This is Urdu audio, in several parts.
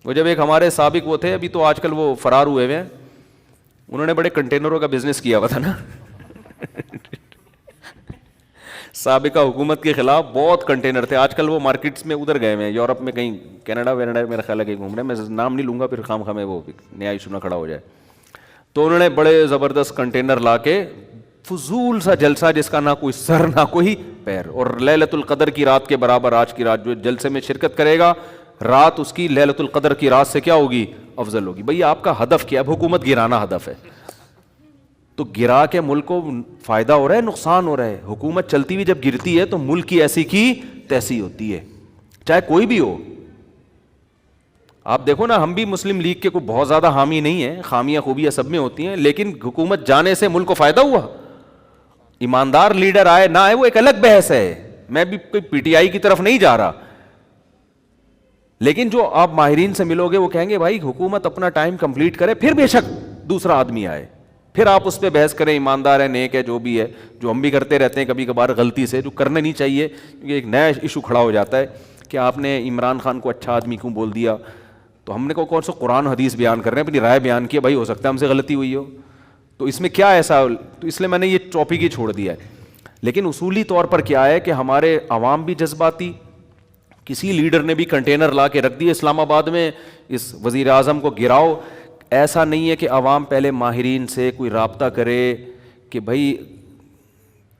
وہ جب ایک ہمارے سابق وہ تھے, ابھی تو آج کل وہ فرار ہوئے ہوئے ہیں, انہوں نے بڑے کنٹینروں کا بزنس کیا ہوا تھا نا سابقہ حکومت کے خلاف بہت کنٹینر تھے. آج کل وہ مارکیٹس میں ادھر گئے ہوئے ہیں, یورپ میں کہیں, کینیڈا وینیڈا میرا خیال ہے کہیں گھوم رہے ہیں. میں نام نہیں لوں گا پھر خام خواہ میں وہ نیا ایشو نہ کھڑا ہو جائے. تو انہوں نے بڑے زبردست کنٹینر لا کے فضول سا جلسہ جس کا نہ کوئی سر نہ کوئی پیر, اور لیلۃ القدر کی رات کے برابر آج کی رات جو جلسے میں شرکت کرے گا, رات اس کی لیلۃ القدر کی رات سے کیا ہوگی, افضل ہوگی. بھئی آپ کا ہدف کیا ہے؟ حکومت گرانا ہدف ہے, تو گرا کے ملک کو فائدہ ہو رہا ہے, نقصان ہو رہا ہے. حکومت چلتی ہوئی جب گرتی ہے تو ملک کی ایسی کی تیسی ہوتی ہے, چاہے کوئی بھی ہو. آپ دیکھو نا, ہم بھی مسلم لیگ کے کوئی بہت زیادہ حامی نہیں ہیں, خامیاں خوبیاں سب میں ہوتی ہیں, لیکن حکومت جانے سے ملک کو فائدہ ہوا. ایماندار لیڈر آئے نہ آئے وہ ایک الگ بحث ہے, میں بھی کوئی پی ٹی آئی کی طرف نہیں جا رہا, لیکن جو آپ ماہرین سے ملو گے وہ کہیں گے بھائی حکومت اپنا ٹائم کمپلیٹ کرے, پھر بے شک دوسرا آدمی آئے, پھر آپ اس پہ بحث کریں ایماندار ہے, نیک ہے, جو بھی ہے, جو ہم بھی کرتے رہتے ہیں کبھی کبھار غلطی سے, جو کرنا نہیں چاہیے, کیونکہ ایک نیا ایشو کھڑا ہو جاتا ہے کہ آپ نے عمران خان کو اچھا آدمی کیوں بول دیا. تو ہم نے کون سا قرآن حدیث بیان کر رہے ہیں, اپنی رائے بیان کی, بھائی ہو سکتا ہے ہم سے غلطی ہوئی ہو, تو اس میں کیا ایسا, تو اس لیے میں نے یہ ٹاپک ہی چھوڑ دیا ہے. لیکن اصولی طور پر کیا ہے کہ ہمارے عوام بھی جذباتی, کسی لیڈر نے بھی کنٹینر لا کے رکھ دیے اسلام آباد میں, اس وزیر اعظم کو گراؤ. ایسا نہیں ہے کہ عوام پہلے ماہرین سے کوئی رابطہ کرے کہ بھائی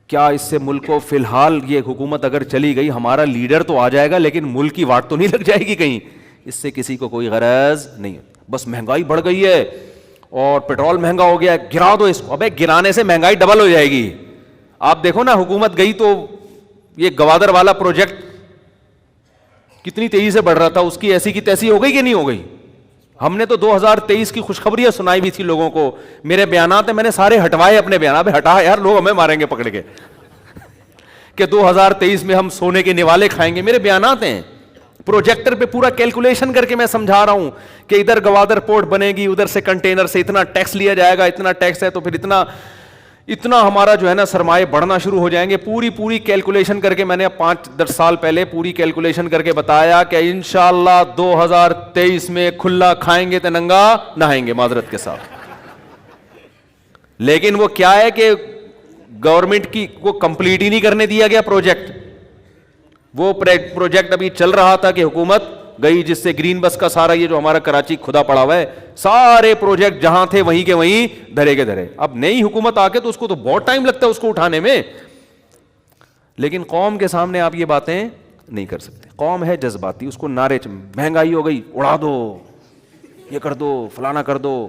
کیا اس سے ملک کو, فی الحال یہ حکومت اگر چلی گئی ہمارا لیڈر تو آ جائے گا لیکن ملک کی واٹ تو نہیں لگ جائے گی کہیں, اس سے کسی کو کوئی غرض نہیں. بس مہنگائی بڑھ گئی ہے اور پیٹرول مہنگا ہو گیا ہے, گرا دو اس کو. ابے گرانے سے مہنگائی ڈبل ہو جائے گی. آپ دیکھو نا, حکومت گئی تو یہ گوادر والا پروجیکٹ کتنی تیزی سے بڑھ رہا تھا, اس کی ایسی کی تیسی ہو گئی کہ نہیں ہو گئی. ہم نے تو 2023 کی خوشخبریاں سنائی بھی تھی لوگوں کو, میرے بیانات ہیں میں نے سارے ہٹوائے اپنے بیانات, ہٹا یار لوگ ہمیں ماریں گے پکڑ کے کہ 2023 میں ہم سونے کے نوالے کھائیں گے. میرے بیانات ہیں, پروجیکٹر پہ پورا کیلکولیشن کر کے میں سمجھا رہا ہوں کہ ادھر گوادر پورٹ بنے گی, ادھر سے کنٹینر سے اتنا ٹیکس لیا جائے گا, اتنا ٹیکس ہے تو پھر اتنا ہمارا جو ہے نا سرمایہ بڑھنا شروع ہو جائیں گے. پوری کیلکولیشن کر کے میں نے 5-10 سال پہلے پوری کیلکولیشن کر کے بتایا کہ انشاءاللہ 2023 میں کھلا کھائیں گے تو ننگا نہائیں گے, معذرت کے ساتھ. لیکن وہ کیا ہے کہ گورنمنٹ کی کو کمپلیٹ ہی نہیں کرنے دیا گیا پروجیکٹ. وہ پروجیکٹ ابھی چل رہا تھا کہ حکومت گئی, جس سے گرین بس کا سارا یہ جو ہمارا کراچی کھدا پڑا ہوا ہے, سارے پروجیکٹ جہاں تھے وہیں کے وہیں دھرے کے دھرے. اب نئی حکومت آ کے تو اس کو تو بہت ٹائم لگتا ہے اس کو اٹھانے میں, لیکن قوم کے سامنے آپ یہ باتیں نہیں کر سکتے. قوم ہے جذباتی, اس کو نعرے, مہنگائی ہو گئی اڑا دو, یہ کر دو, فلانا کر دو,